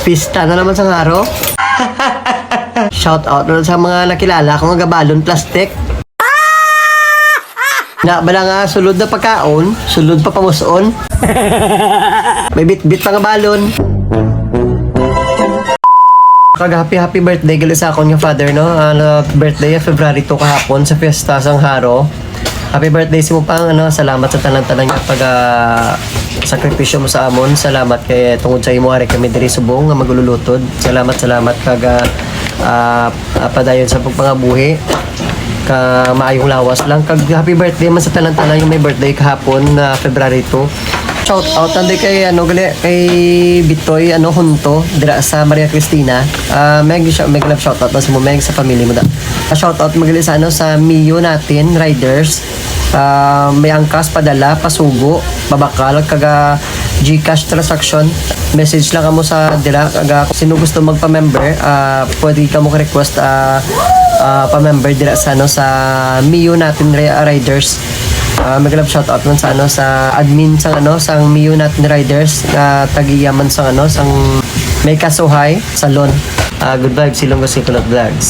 Pista na naman sa haro. Shout out na sa mga nakilala kong gabalon plastic. Na bala nga sulod na pagkaon, sulod pa pamuson. May bit-bit pa nga balon. Happy birthday gali sa akong yung father, no? Birthday February 2 kahapon sa Fiesta sang Haro. Happy birthday si mo pang, salamat sa tanan-tanan nga pag sakripisyo mo sa amon. Salamat kay tungod sa imo hari kami diri subong nga maglulutod. Salamat kag padayon sa pagpangabuhi. Ka maayong lawas lang kag happy birthday man sa tanan-tanan yung may birthday kahapon na February 2. Shout out nanday kay gali kay Bitoy Hunto dira sa Maria Cristina. Meg love shout out sa mo meg sa family mo da. Shout out magali sa sa Mio natin riders. May angkas padala pasugo babakal kaga GCash transaction. Message lang kamo sa dira kaga sino gusto magpa-member pwede ka mo request pa-member dira sa sa Mio natin riders. Mag-love shoutout man sa sa admin sang Mio natin riders tagiyaman sang sang may kasuhay salon. Good vibes silong ko si Kulot Vlogs.